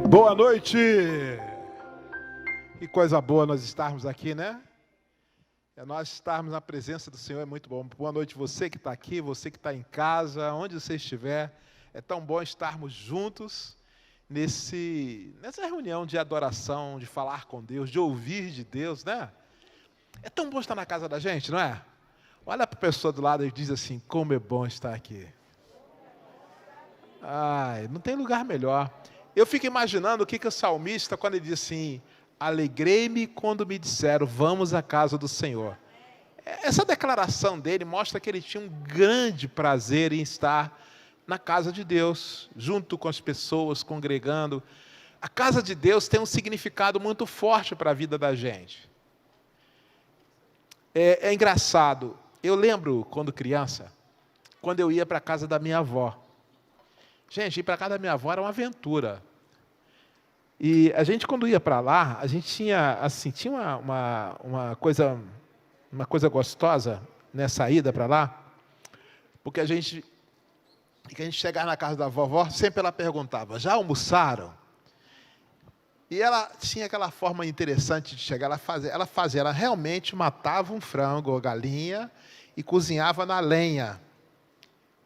Boa noite! Que coisa boa nós estarmos aqui, né? Nós estarmos na presença do Senhor é muito bom. Boa noite você que está aqui, você que está em casa, onde você estiver. É tão bom estarmos juntos nessa reunião de adoração, de falar com Deus, de ouvir de Deus, né? É tão bom estar na casa da gente, não é? Olha para a pessoa do lado e diz assim, como é bom estar aqui. Ai, não tem lugar melhor. Eu fico imaginando o que o salmista, quando ele diz assim, alegrei-me quando me disseram, vamos à casa do Senhor. Essa declaração dele mostra que ele tinha um grande prazer em estar na casa de Deus, junto com as pessoas, congregando. A casa de Deus tem um significado muito forte para a vida da gente. É engraçado, eu lembro quando criança, quando eu ia para a casa da minha avó. Gente, ir para a casa da minha avó era uma aventura. E a gente, quando ia para lá, a gente tinha uma coisa gostosa nessa ida para lá, porque a gente chegava na casa da vovó, sempre ela perguntava, já almoçaram? E ela tinha aquela forma interessante de chegar, ela realmente matava um frango ou galinha e cozinhava na lenha.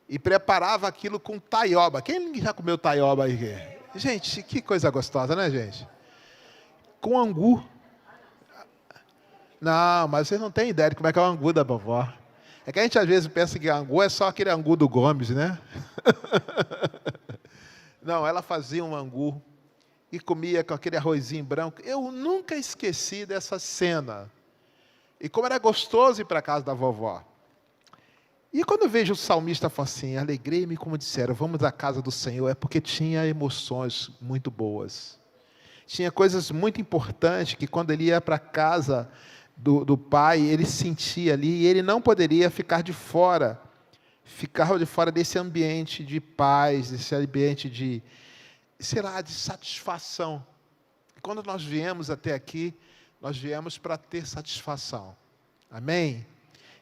E preparava aquilo com taioba. Quem já comeu taioba aí? Gente, que coisa gostosa, né, gente? Com angu. Não, mas vocês não têm ideia de como é que é o angu da vovó. É que a gente às vezes pensa que angu é só aquele angu do Gomes, né? Não, ela fazia um angu e comia com aquele arrozinho branco. Eu nunca esqueci dessa cena. E como era gostoso ir para a casa da vovó. E quando eu vejo o salmista falar assim, alegrei-me, como disseram, vamos à casa do Senhor, é porque tinha emoções muito boas. Tinha coisas muito importantes que quando ele ia para a casa do pai, ele sentia ali, e ele não poderia ficar de fora desse ambiente de paz, desse ambiente de satisfação. E quando nós viemos até aqui, nós viemos para ter satisfação. Amém?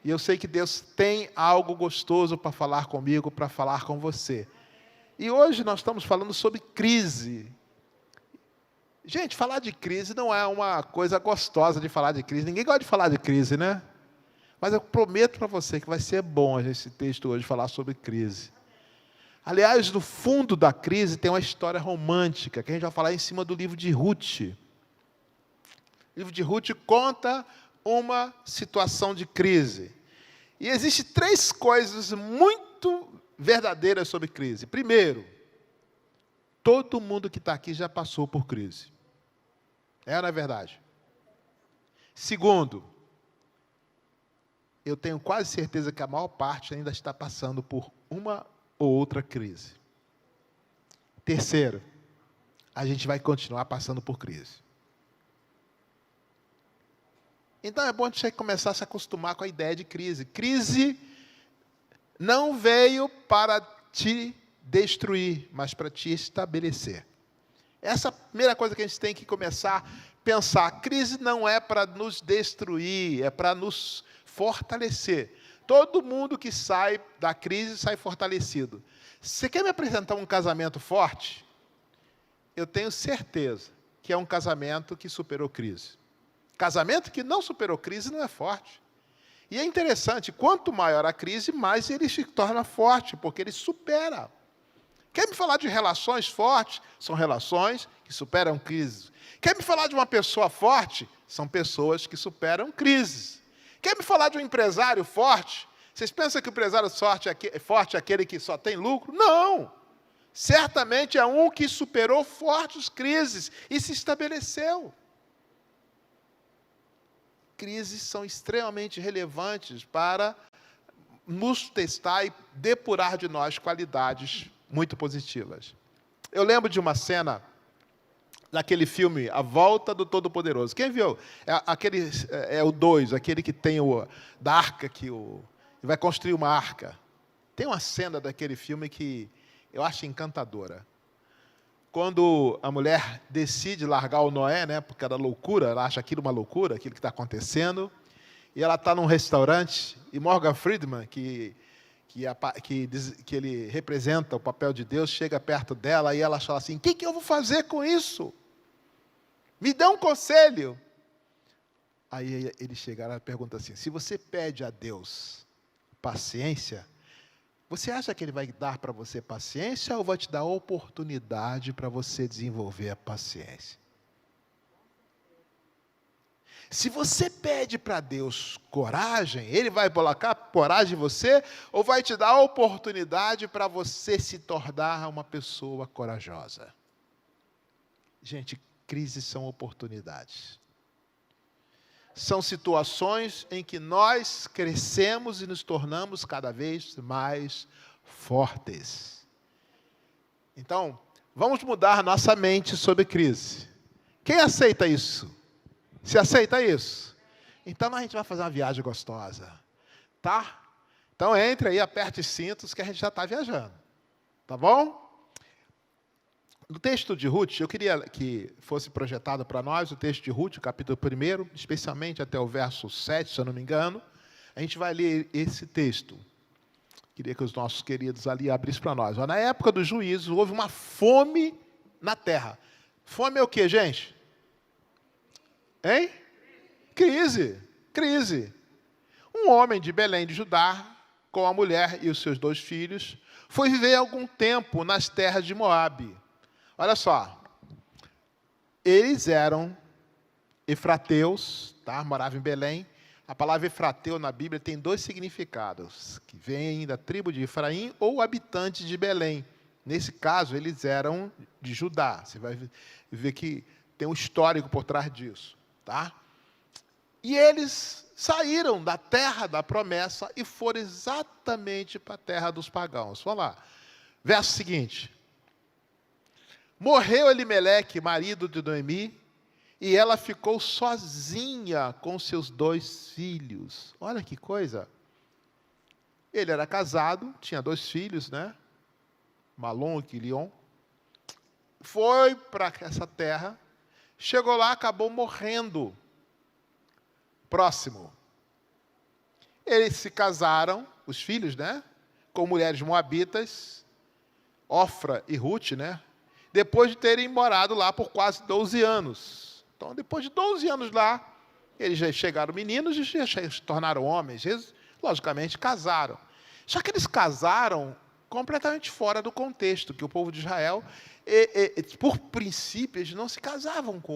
E eu sei que Deus tem algo gostoso para falar comigo, para falar com você. E hoje nós estamos falando sobre crise. Gente, falar de crise não é uma coisa gostosa de falar de crise. Ninguém gosta de falar de crise, né? Mas eu prometo para você que vai ser bom esse texto hoje falar sobre crise. Aliás, no fundo da crise tem uma história romântica, que a gente vai falar em cima do livro de Ruth. O livro de Ruth conta uma situação de crise. E existem 3 coisas muito verdadeiras sobre crise. Primeiro, todo mundo que está aqui já passou por crise. É ou não é verdade? Segundo, eu tenho quase certeza que a maior parte ainda está passando por uma ou outra crise. Terceiro, a gente vai continuar passando por crise. Então é bom você começar a se acostumar com a ideia de crise. Crise não veio para te destruir, mas para te estabelecer. Essa é a primeira coisa que a gente tem que começar a pensar. Crise não é para nos destruir, é para nos fortalecer. Todo mundo que sai da crise sai fortalecido. Você quer me apresentar um casamento forte? Eu tenho certeza que é um casamento que superou crise. Casamento que não superou crise não é forte. E é interessante, quanto maior a crise, mais ele se torna forte, porque ele supera. Quer me falar de relações fortes? São relações que superam crises. Quer me falar de uma pessoa forte? São pessoas que superam crises. Quer me falar de um empresário forte? Vocês pensam que o empresário forte é aquele que só tem lucro? Não! Certamente é um que superou fortes crises e se estabeleceu. Crises são extremamente relevantes para nos testar e depurar de nós qualidades muito positivas. Eu lembro de uma cena daquele filme A Volta do Todo-Poderoso. Quem viu? É o 2, aquele que tem da arca, que vai construir uma arca. Tem uma cena daquele filme que eu acho encantadora. Quando a mulher decide largar o Noé, né, porque era loucura, ela acha aquilo uma loucura, aquilo que está acontecendo, e ela está num restaurante, e Morgan Freeman, que que ele representa o papel de Deus, chega perto dela e ela fala assim: o que eu vou fazer com isso? Me dá um conselho. Aí ele chega e pergunta assim: se você pede a Deus paciência, você acha que Ele vai dar para você paciência ou vai te dar oportunidade para você desenvolver a paciência? Se você pede para Deus coragem, Ele vai colocar coragem em você ou vai te dar oportunidade para você se tornar uma pessoa corajosa? Gente, crises são oportunidades. São situações em que nós crescemos e nos tornamos cada vez mais fortes. Então, vamos mudar nossa mente sobre crise. Quem aceita isso? Você aceita isso? Então a gente vai fazer uma viagem gostosa, tá? Então entre aí, aperte os cintos que a gente já está viajando, tá bom? No texto de Ruth, eu queria que fosse projetado para nós o texto de Ruth, capítulo 1, especialmente até o verso 7, se eu não me engano. A gente vai ler esse texto. Queria que os nossos queridos ali abrissem para nós. Na época do juízo, houve uma fome na terra. Fome é o quê, gente? Hein? Crise. Um homem de Belém de Judá, com a mulher e os seus 2 filhos, foi viver algum tempo nas terras de Moabe. Olha só, eles eram efrateus, tá? Moravam em Belém. A palavra efrateu na Bíblia tem 2 significados, que vêm da tribo de Efraim ou habitantes de Belém. Nesse caso, eles eram de Judá. Você vai ver que tem um histórico por trás disso. Tá? E eles saíram da terra da promessa e foram exatamente para a terra dos pagãos. Vamos lá. Verso seguinte. Morreu Elimeleque, marido de Noemi, e ela ficou sozinha com seus 2 filhos. Olha que coisa. Ele era casado, tinha 2 filhos, né? Malom e Quilion. Foi para essa terra. Chegou lá, acabou morrendo. Próximo. Eles se casaram, os filhos, né? Com mulheres moabitas, Ofra e Ruth, né? Depois de terem morado lá por quase 12 anos. Então, depois de 12 anos lá, eles já chegaram meninos e já se tornaram homens. Eles, logicamente, casaram. Só que eles casaram completamente fora do contexto, que o povo de Israel, por princípio, eles não se casavam com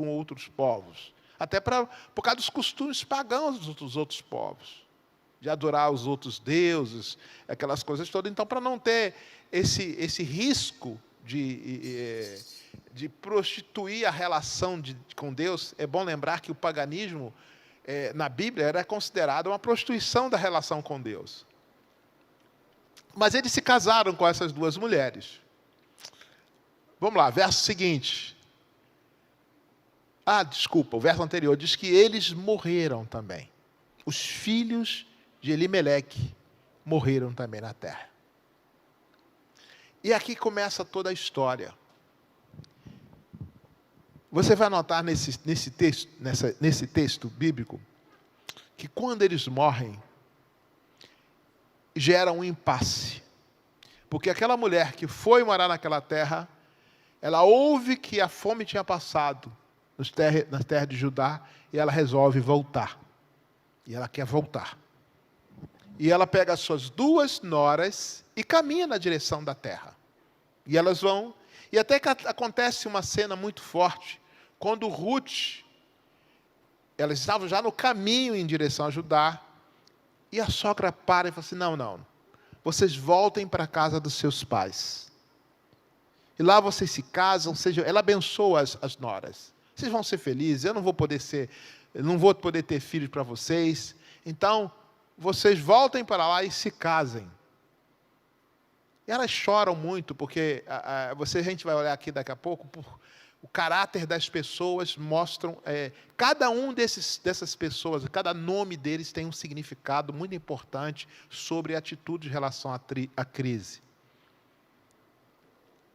outros povos. Até por causa dos costumes pagãos dos outros povos. De adorar os outros deuses, aquelas coisas todas. Então, para não ter esse risco de prostituir a relação com Deus, é bom lembrar que o paganismo, na Bíblia, era considerado uma prostituição da relação com Deus. Mas eles se casaram com essas 2 mulheres. Vamos lá, verso seguinte. O verso anterior diz que eles morreram também. Os filhos de Elimeleque morreram também na terra. E aqui começa toda a história. Você vai notar nesse texto bíblico que quando eles morrem, gera um impasse. Porque aquela mulher que foi morar naquela terra, ela ouve que a fome tinha passado nas terras de Judá e ela resolve voltar. E ela quer voltar. E ela pega as suas 2 noras e caminha na direção da terra. E elas vão. E até que acontece uma cena muito forte, quando Ruth, elas estavam já no caminho em direção a Judá, e a sogra para e fala assim: não, vocês voltem para a casa dos seus pais. E lá vocês se casam, ela abençoa as noras. Vocês vão ser felizes, eu não vou poder ter filhos para vocês. Então, vocês voltem para lá e se casem. E elas choram muito, porque a gente vai olhar aqui daqui a pouco, o caráter das pessoas mostram, cada um dessas pessoas, cada nome deles tem um significado muito importante sobre a atitude em relação à crise.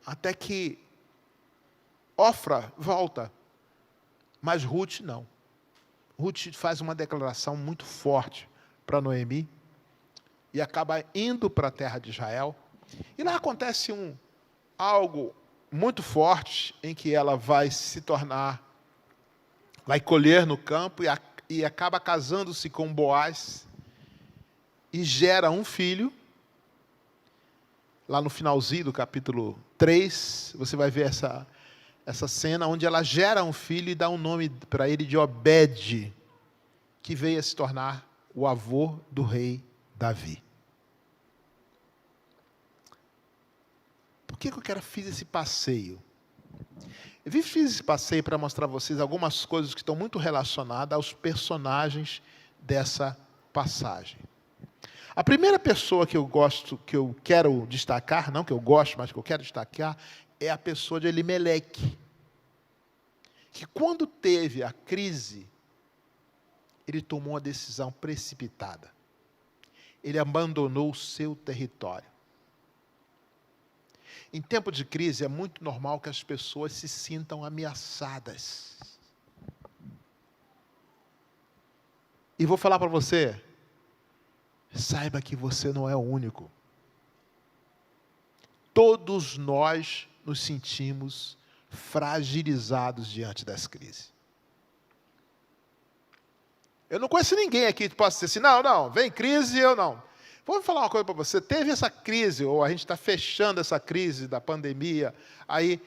Até que Ofra volta, mas Ruth não. Ruth faz uma declaração muito forte para Noemi, e acaba indo para a terra de Israel. E lá acontece algo muito forte, em que ela vai colher no campo e acaba casando-se com Boaz e gera um filho. Lá no finalzinho do capítulo 3, você vai ver essa cena onde ela gera um filho e dá um nome para ele de Obed, que veio a se tornar o avô do rei Davi. Por que eu fiz esse passeio? Eu fiz esse passeio para mostrar a vocês algumas coisas que estão muito relacionadas aos personagens dessa passagem. A primeira pessoa que eu quero destacar, não que eu gosto, mas que eu quero destacar, é a pessoa de Elimeleque, que quando teve a crise, ele tomou uma decisão precipitada. Ele abandonou o seu território. Em tempo de crise, é muito normal que as pessoas se sintam ameaçadas. E vou falar para você, saiba que você não é o único. Todos nós nos sentimos fragilizados diante das crises. Eu não conheço ninguém aqui que possa dizer assim, não, vem crise, eu não. Vou falar uma coisa para você, teve essa crise, ou a gente está fechando essa crise da pandemia, aí,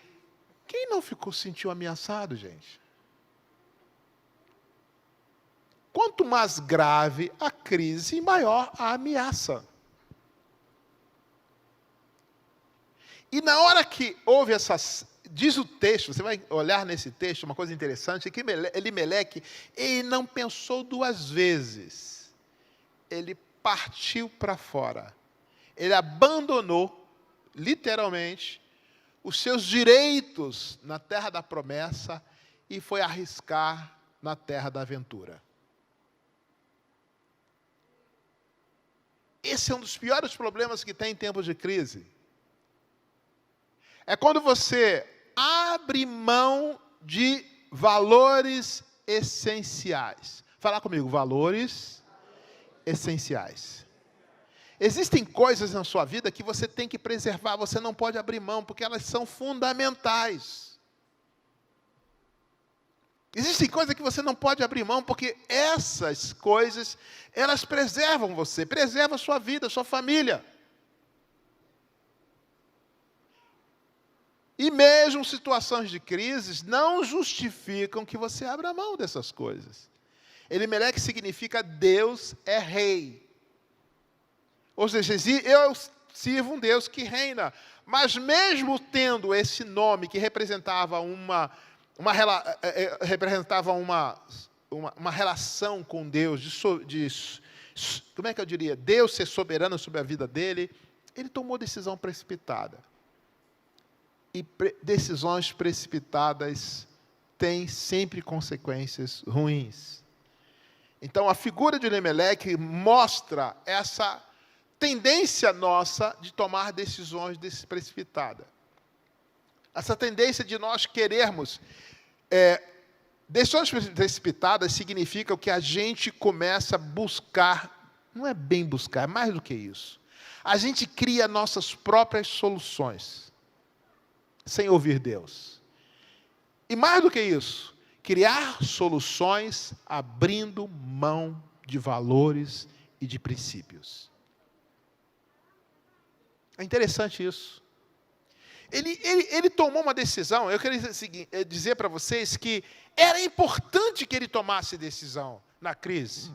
quem não sentiu ameaçado, gente? Quanto mais grave a crise, maior a ameaça. E na hora que houve diz o texto, você vai olhar nesse texto, uma coisa interessante, é que Elimeleque, ele não pensou duas vezes. Ele partiu para fora. Ele abandonou, literalmente, os seus direitos na terra da promessa e foi arriscar na terra da aventura. Esse é um dos piores problemas que tem em tempos de crise. É quando você abre mão de valores essenciais. Fala comigo, valores essenciais. Existem coisas na sua vida que você tem que preservar, você não pode abrir mão, porque elas são fundamentais. Existem coisas que você não pode abrir mão, porque essas coisas, elas preservam você, preservam a sua vida, a sua família. E mesmo situações de crises não justificam que você abra mão dessas coisas. Elimeleque significa Deus é rei. Ou seja, eu sirvo um Deus que reina. Mas mesmo tendo esse nome que representava uma relação com Deus, como é que eu diria? Deus ser soberano sobre a vida dele, ele tomou decisão precipitada. E decisões precipitadas têm sempre consequências ruins. Então, a figura de Elimeleque mostra essa tendência nossa de tomar decisões precipitadas. Essa tendência de nós querermos... decisões precipitadas significam que a gente começa a buscar, não é bem buscar, é mais do que isso. A gente cria nossas próprias soluções, sem ouvir Deus. E mais do que isso, criar soluções abrindo mão de valores e de princípios. É interessante isso. Ele tomou uma decisão, eu queria dizer para vocês que era importante que ele tomasse decisão na crise,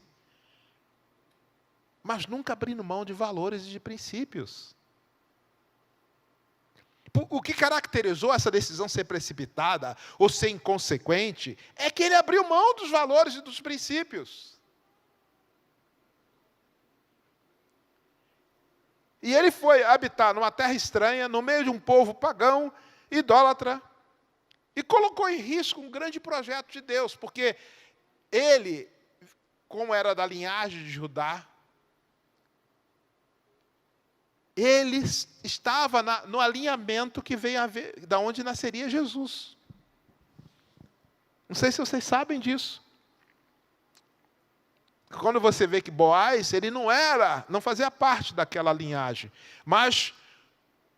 mas nunca abrindo mão de valores e de princípios. O que caracterizou essa decisão ser precipitada ou ser inconsequente é que ele abriu mão dos valores e dos princípios. E ele foi habitar numa terra estranha, no meio de um povo pagão, idólatra, e colocou em risco um grande projeto de Deus, porque ele, como era da linhagem de Judá, ele estava no alinhamento que veio a ver, da onde nasceria Jesus. Não sei se vocês sabem disso. Quando você vê que Boaz, ele não fazia parte daquela linhagem. Mas,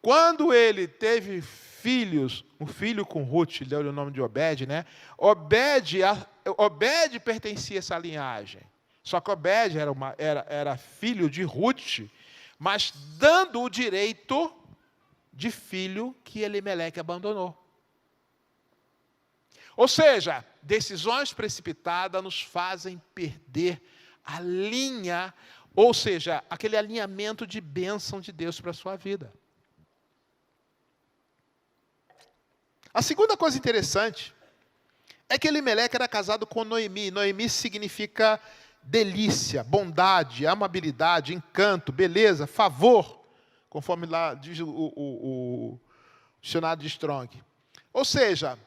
quando ele teve filhos, um filho com Ruth, deu o nome de Obed, né? Obed pertencia a essa linhagem. Só que Obed era filho de Ruth, mas dando o direito de filho que Elimeleque abandonou. Ou seja, decisões precipitadas nos fazem perder a linha, ou seja, aquele alinhamento de bênção de Deus para a sua vida. A segunda coisa interessante é que Elimeleque era casado com Noemi. Noemi significa delícia, bondade, amabilidade, encanto, beleza, favor, conforme lá diz o dicionário de Strong. Ou seja,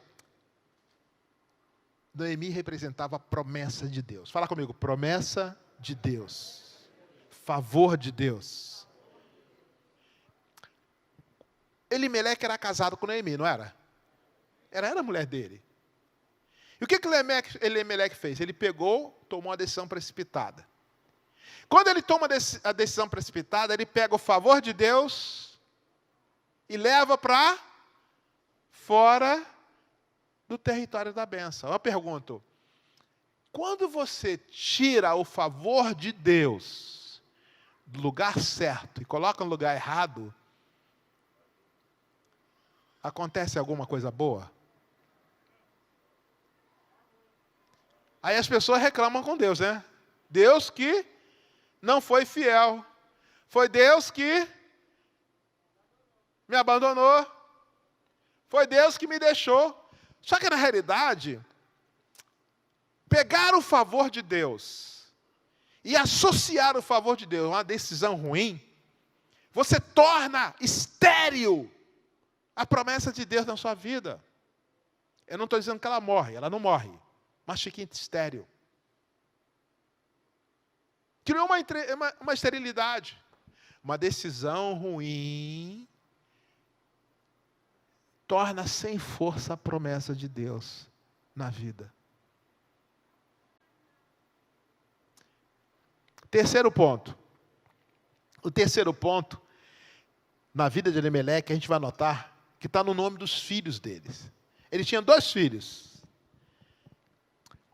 Noemi representava a promessa de Deus. Fala comigo, promessa de Deus. Favor de Deus. Elimeleque era casado com Noemi, não era? Era a mulher dele. E o que Elimeleque fez? Ele tomou uma decisão precipitada. Quando ele toma a decisão precipitada, ele pega o favor de Deus e leva para fora do território da bênção. Eu pergunto, quando você tira o favor de Deus do lugar certo e coloca no lugar errado, acontece alguma coisa boa? Aí as pessoas reclamam com Deus, né? Deus que não foi fiel. Foi Deus que me abandonou. Foi Deus que me deixou. Só que na realidade, pegar o favor de Deus e associar o favor de Deus a uma decisão ruim, você torna estéril a promessa de Deus na sua vida. Eu não estou dizendo que ela morre, ela não morre, mas fica estéril. Criou uma esterilidade. Uma decisão ruim torna sem força a promessa de Deus na vida. Terceiro ponto. O terceiro ponto, na vida de Elimeleque, a gente vai notar que está no nome dos filhos deles. Ele tinha 2 filhos.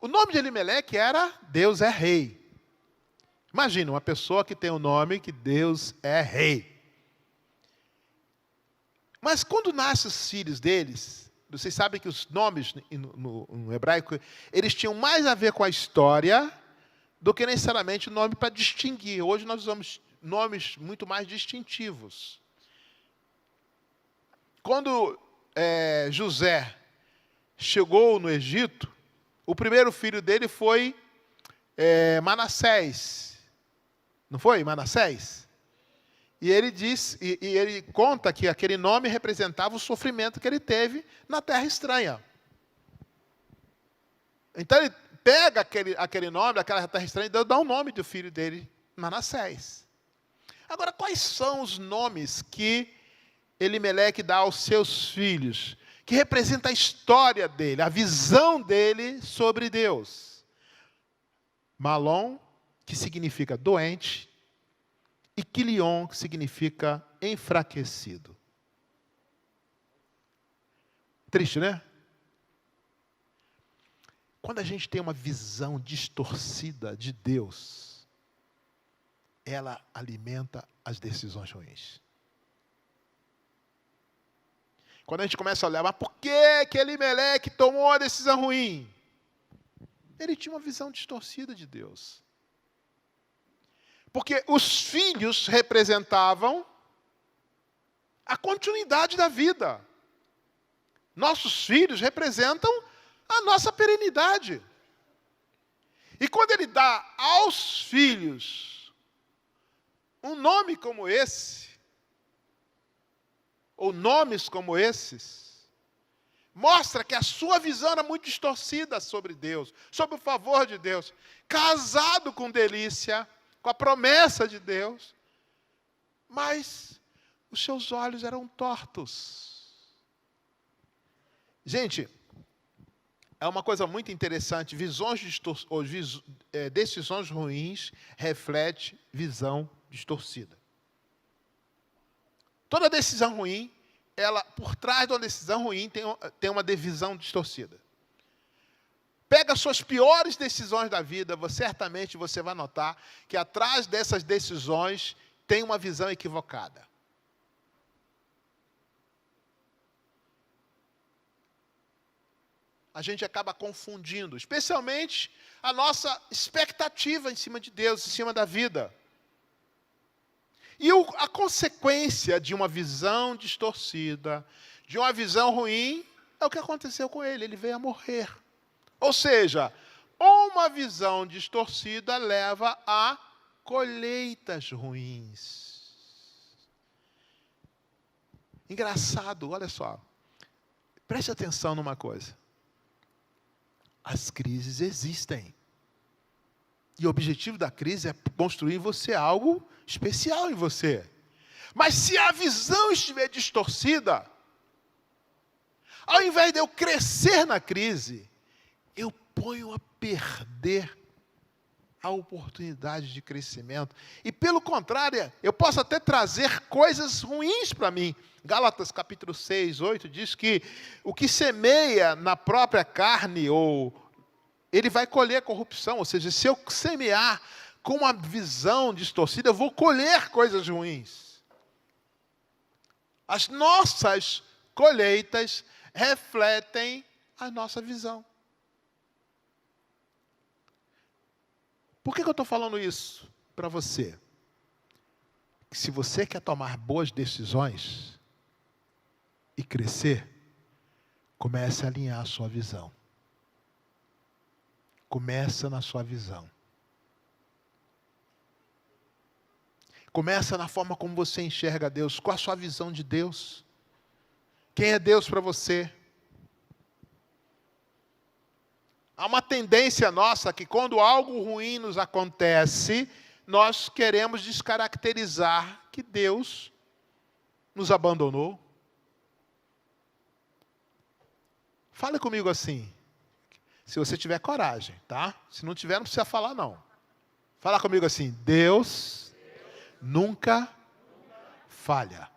O nome de Elimeleque era Deus é Rei. Imagina, uma pessoa que tem o nome que Deus é Rei. Mas quando nascem os filhos deles, vocês sabem que os nomes no hebraico, eles tinham mais a ver com a história do que necessariamente o nome para distinguir. Hoje nós usamos nomes muito mais distintivos. Quando José chegou no Egito, o primeiro filho dele foi Manassés. Não foi Manassés? E ele diz, e ele conta que aquele nome representava o sofrimento que ele teve na terra estranha. Então ele pega aquele nome, aquela terra estranha, e dá o nome do filho dele, Manassés. Agora, quais são os nomes que Elimeleque dá aos seus filhos, que representa a história dele, a visão dele sobre Deus? Malom, que significa doente, e Quilion, que significa enfraquecido. Triste, né? Quando a gente tem uma visão distorcida de Deus, ela alimenta as decisões ruins. Quando a gente começa a olhar, mas por que Elimeleque tomou a decisão ruim? Ele tinha uma visão distorcida de Deus. Porque os filhos representavam a continuidade da vida. Nossos filhos representam a nossa perenidade. E quando ele dá aos filhos um nome como esse, ou nomes como esses, mostra que a sua visão era muito distorcida sobre Deus, sobre o favor de Deus. Casado com delícia, com a promessa de Deus, mas os seus olhos eram tortos. Gente, É uma coisa muito interessante. Decisões ruins refletem visão distorcida. Toda decisão ruim, por trás de uma decisão ruim, tem uma visão distorcida. Pega as suas piores decisões da vida, certamente você vai notar que atrás dessas decisões tem uma visão equivocada. A gente acaba confundindo, especialmente a nossa expectativa em cima de Deus, em cima da vida. E a consequência de uma visão distorcida, de uma visão ruim, é o que aconteceu com ele. Ele veio a morrer. Ou seja, uma visão distorcida leva a colheitas ruins. Engraçado, olha só. Preste atenção numa coisa. As crises existem. E o objetivo da crise é construir em você algo especial em você. Mas se a visão estiver distorcida, ao invés de eu crescer na crise, eu ponho a perder a oportunidade de crescimento. E pelo contrário, eu posso até trazer coisas ruins para mim. Gálatas capítulo 6, 8 diz que o que semeia na própria carne, ele vai colher corrupção. Ou seja, se eu semear com uma visão distorcida, eu vou colher coisas ruins. As nossas colheitas refletem a nossa visão. Por que eu estou falando isso para você? Se você quer tomar boas decisões e crescer, comece a alinhar a sua visão. Começa na sua visão. Começa na forma como você enxerga Deus. Qual a sua visão de Deus? Quem é Deus para você? Há uma tendência nossa que quando algo ruim nos acontece, nós queremos descaracterizar que Deus nos abandonou. Fale comigo assim, se você tiver coragem, tá? Se não tiver, não precisa falar não. Fala comigo assim, Deus nunca falha.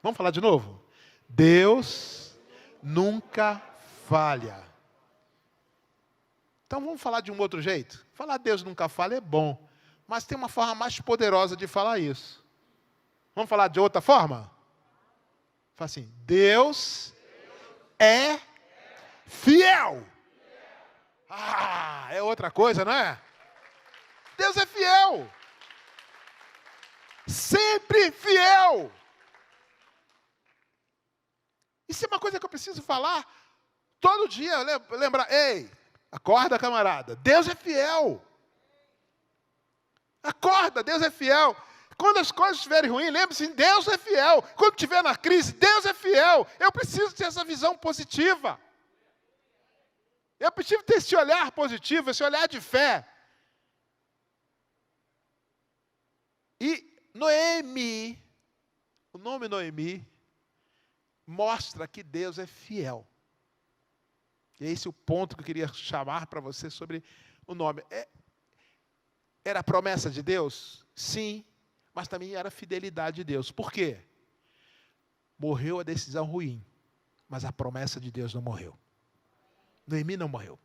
Vamos falar de novo? Deus nunca falha. Então vamos falar de um outro jeito? Falar Deus nunca falha é bom, mas tem uma forma mais poderosa de falar isso. Vamos falar de outra forma? Fala assim, Deus é fiel. É outra coisa, não é? Deus é fiel. Sempre fiel. Isso é uma coisa que eu preciso falar todo dia. Lembrar, ei, acorda, camarada. Deus é fiel. Acorda, Deus é fiel. Quando as coisas estiverem ruins, lembre-se, Deus é fiel. Quando estiver na crise, Deus é fiel. Eu preciso ter essa visão positiva. Eu preciso ter esse olhar positivo, esse olhar de fé. E Noemi, o nome Noemi, mostra que Deus é fiel. E esse é o ponto que eu queria chamar para você sobre o nome. Era a promessa de Deus? Sim, mas também era a fidelidade de Deus. Por quê? Morreu a decisão ruim, mas a promessa de Deus não morreu. Noemi não morreu.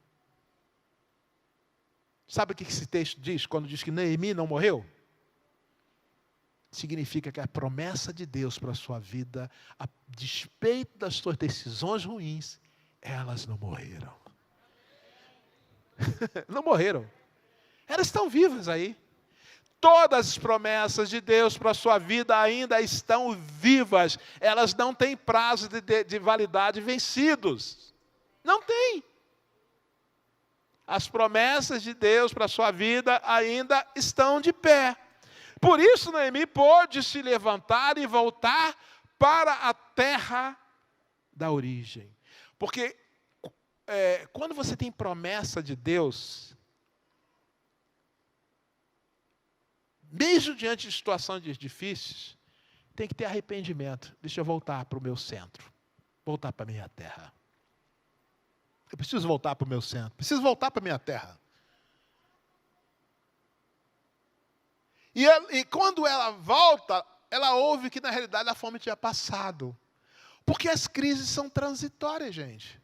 Sabe o que esse texto diz quando diz que Noemi não morreu? Significa que a promessa de Deus para a sua vida, a despeito das suas decisões ruins, elas não morreram. Não morreram. Elas estão vivas aí. Todas as promessas de Deus para a sua vida ainda estão vivas. Elas não têm prazo de validade vencidos. Não tem. As promessas de Deus para a sua vida ainda estão de pé. Por isso, Noemi pôde se levantar e voltar para a terra da origem. Porque quando você tem promessa de Deus, mesmo diante de situações difíceis, tem que ter arrependimento. Deixa eu voltar para o meu centro. Voltar para a minha terra. Eu preciso voltar para o meu centro. Preciso voltar para a minha terra. E quando ela volta, ela ouve que na realidade a fome tinha passado. Porque as crises são transitórias, gente.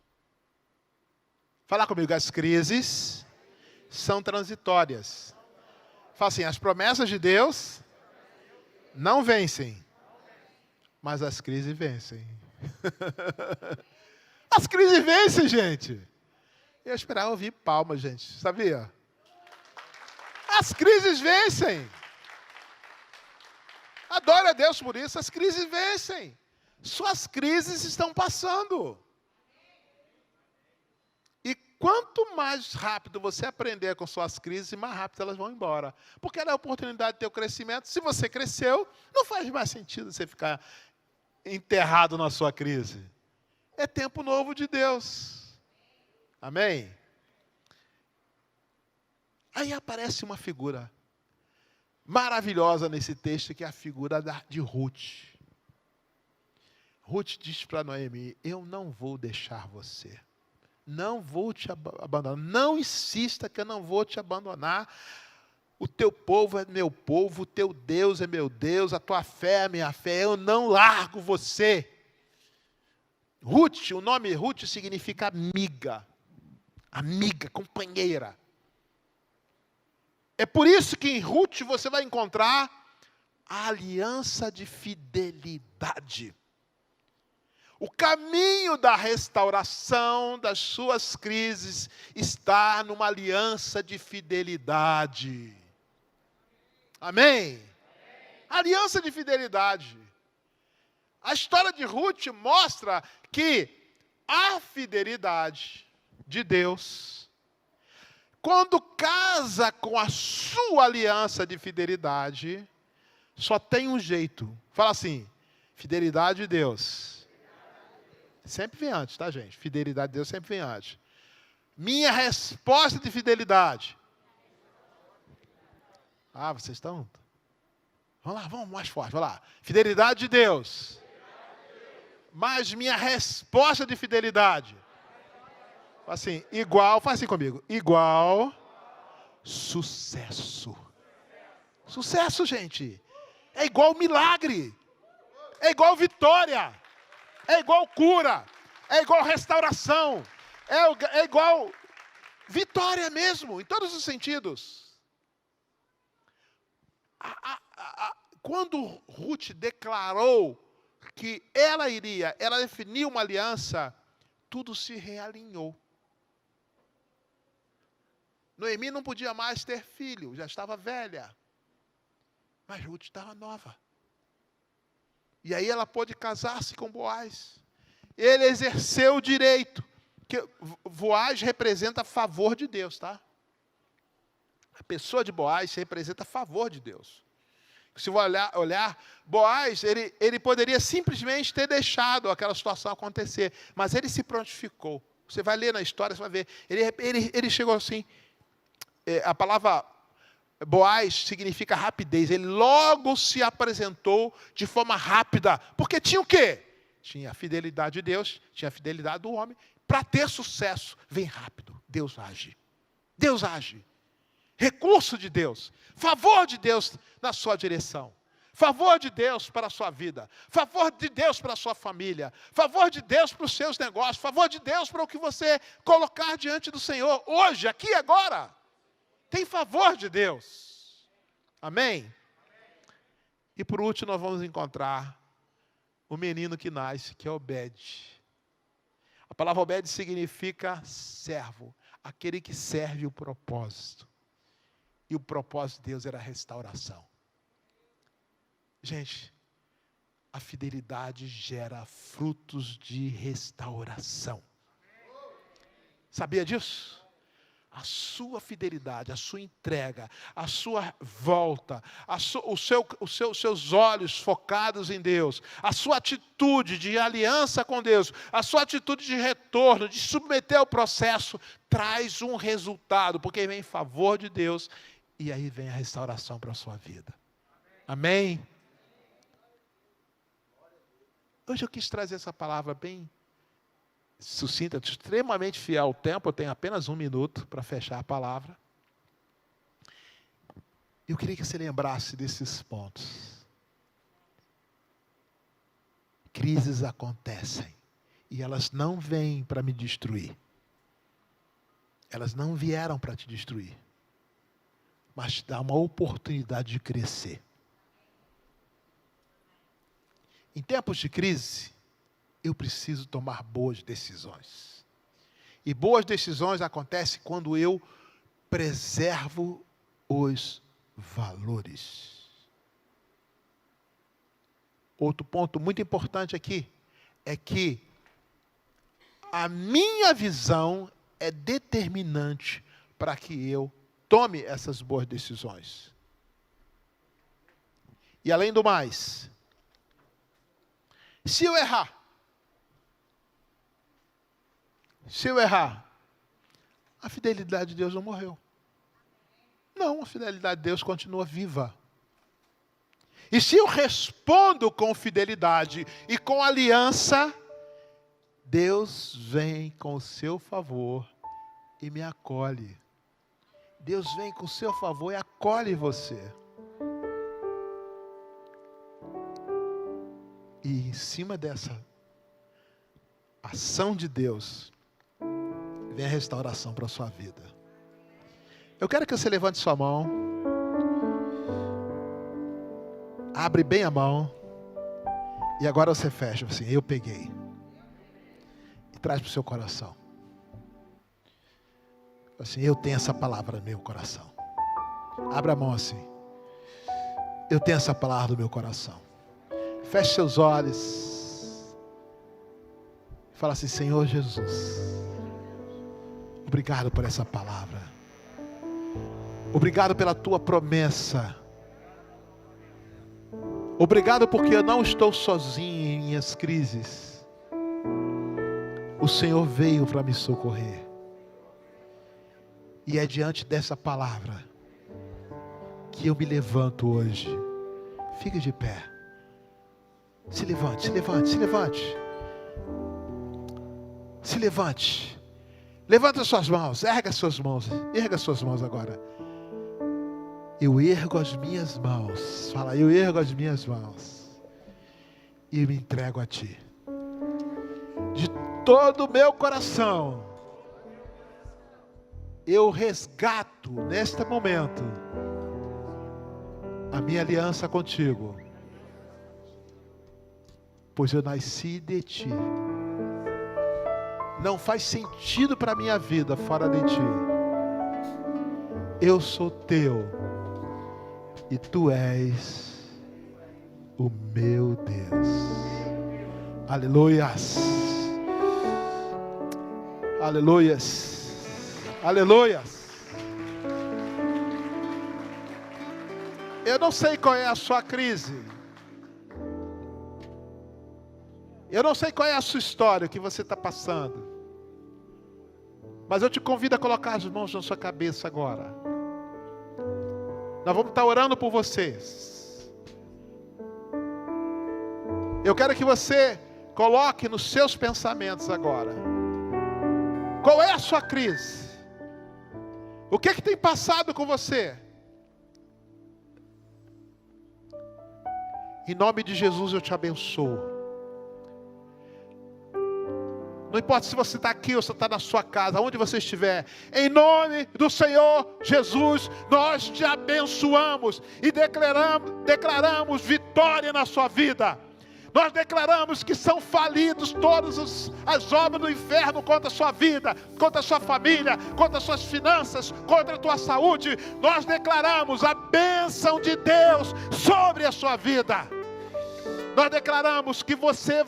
Fala comigo, as crises são transitórias. Fala assim, as promessas de Deus não vencem, mas as crises vencem. As crises vencem, gente. Eu esperava ouvir palmas, gente, sabia? As crises vencem. Adore a Deus por isso, as crises vencem. Suas crises estão passando. E quanto mais rápido você aprender com suas crises, mais rápido elas vão embora. Porque ela é a oportunidade de ter o crescimento. Se você cresceu, não faz mais sentido você ficar enterrado na sua crise. É tempo novo de Deus. Amém? Aí aparece uma figura maravilhosa nesse texto, que é a figura de Ruth. Ruth diz para Noemi, eu não vou deixar você. Não vou te abandonar. Não insista que eu não vou te abandonar. O teu povo é meu povo, o teu Deus é meu Deus, a tua fé é minha fé, eu não largo você. Ruth, o nome Ruth significa amiga. Amiga, companheira. É por isso que em Ruth você vai encontrar a aliança de fidelidade. O caminho da restauração das suas crises está numa aliança de fidelidade. Amém? Aliança de fidelidade. A história de Ruth mostra que a fidelidade de Deus, quando casa com a sua aliança de fidelidade, só tem um jeito. Fala assim, fidelidade de Deus. Sempre vem antes, tá, gente? Fidelidade de Deus sempre vem antes. Minha resposta de fidelidade. Ah, vocês estão... Vamos lá, vamos mais forte, vamos lá. Fidelidade de Deus. Mas minha resposta de fidelidade. Assim, igual, faz assim comigo. Igual sucesso. Sucesso, gente. É igual milagre. É igual vitória. É igual cura. É igual restauração. É igual vitória mesmo, em todos os sentidos. Quando Ruth declarou que ela definiu uma aliança, tudo se realinhou. Noemi não podia mais ter filho, já estava velha. Mas Ruth estava nova. E aí ela pôde casar-se com Boaz. Ele exerceu o direito. Que Boaz representa a favor de Deus, tá? A pessoa de Boaz representa a favor de Deus. Se você olhar, Boaz, ele poderia simplesmente ter deixado aquela situação acontecer, mas ele se prontificou. Você vai ler na história, você vai ver. Ele chegou assim, a palavra Boaz significa rapidez. Ele logo se apresentou de forma rápida. Porque tinha o quê? Tinha a fidelidade de Deus, tinha a fidelidade do homem. Para ter sucesso, vem rápido. Deus age. Deus age. Recurso de Deus. Favor de Deus na sua direção. Favor de Deus para a sua vida. Favor de Deus para a sua família. Favor de Deus para os seus negócios. Favor de Deus para o que você colocar diante do Senhor. Hoje, aqui e agora. Tem favor de Deus. Amém? E por último nós vamos encontrar o menino que nasce, que é Obed. A palavra Obed significa servo. Aquele que serve o propósito. E o propósito de Deus era a restauração. Gente, a fidelidade gera frutos de restauração. Sabia disso? A sua fidelidade, a sua entrega, a sua volta, os seus olhos focados em Deus, a sua atitude de aliança com Deus, a sua atitude de retorno, de submeter ao processo, traz um resultado, porque vem em favor de Deus, e aí vem a restauração para a sua vida. Amém? Hoje eu quis trazer essa palavra bem sucinta, extremamente fiel ao tempo. Eu tenho apenas 1 minuto para fechar a palavra. Eu queria que você lembrasse desses pontos. Crises acontecem e elas não vêm para me destruir. Elas não vieram para te destruir, mas te dá uma oportunidade de crescer. Em tempos de crise, eu preciso tomar boas decisões. E boas decisões acontecem quando eu preservo os valores. Outro ponto muito importante aqui é que a minha visão é determinante para que eu tome essas boas decisões. E além do mais, se eu errar, a fidelidade de Deus não morreu. Não, a fidelidade de Deus continua viva. E se eu respondo com fidelidade e com aliança, Deus vem com o seu favor e me acolhe. Deus vem com o seu favor e acolhe você. E em cima dessa ação de Deus, vem a restauração para a sua vida. Eu quero que você levante sua mão. Abre bem a mão. E agora você fecha assim, eu peguei. E traz para o seu coração. Assim, eu tenho essa palavra no meu coração. Abra a mão assim. Eu tenho essa palavra no meu coração. Feche seus olhos. Fala assim, Senhor Jesus, obrigado por essa palavra. Obrigado pela tua promessa. Obrigado porque eu não estou sozinho em minhas crises. O Senhor veio para me socorrer. E é diante dessa palavra que eu me levanto hoje. Fique de pé. Se levante, se levante, se levante. Se levante. Levanta suas mãos, erga suas mãos. Erga suas mãos agora. Eu ergo as minhas mãos. Fala, eu ergo as minhas mãos. E me entrego a Ti. De todo o meu coração. Eu resgato neste momento a minha aliança contigo. Pois eu nasci de Ti. Não faz sentido para a minha vida fora de Ti. Eu sou Teu. E Tu és o meu Deus. Aleluias. Aleluias. Aleluias. Eu não sei qual é a sua crise. Eu não sei qual é a sua história, o que você está passando. Mas eu te convido a colocar as mãos na sua cabeça agora. Nós vamos estar orando por vocês. Eu quero que você coloque nos seus pensamentos agora. Qual é a sua crise? O que tem passado com você? Em nome de Jesus eu te abençoo. Não importa se você está aqui ou se está na sua casa, onde você estiver. Em nome do Senhor Jesus, nós te abençoamos e declaramos vitória na sua vida. Nós declaramos que são falidos todas as obras do inferno contra a sua vida, contra a sua família, contra as suas finanças, contra a tua saúde. Nós declaramos a bênção de Deus sobre a sua vida. Nós declaramos que você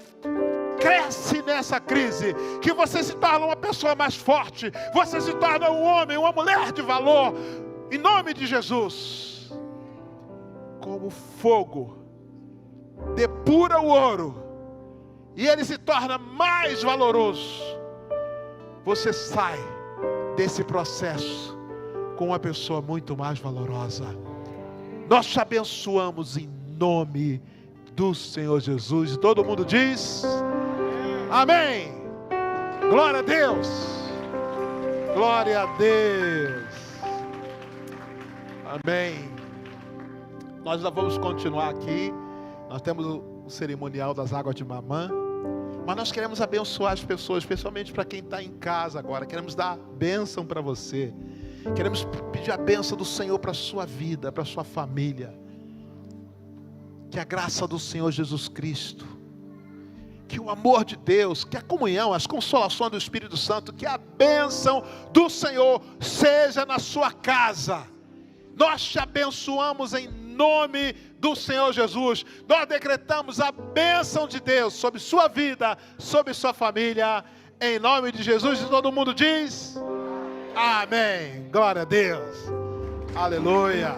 cresce nessa crise, que você se torna uma pessoa mais forte, você se torna um homem, uma mulher de valor, em nome de Jesus. Como fogo depura o ouro e ele se torna mais valoroso, você sai desse processo com uma pessoa muito mais valorosa. Nós te abençoamos em nome do Senhor Jesus. E todo mundo diz amém. Glória a Deus. Glória a Deus. Amém. Nós ainda vamos continuar aqui. Nós temos o cerimonial das águas de Mamã. Mas nós queremos abençoar as pessoas, especialmente para quem está em casa agora. Queremos dar bênção para você. Queremos pedir a bênção do Senhor para a sua vida, para a sua família. Que a graça do Senhor Jesus Cristo, que o amor de Deus, que a comunhão, as consolações do Espírito Santo, que a bênção do Senhor seja na sua casa. Nós te abençoamos em nome do Senhor Jesus. Nós decretamos a bênção de Deus sobre sua vida, sobre sua família, em nome de Jesus. E todo mundo diz: amém. Glória a Deus. Aleluia.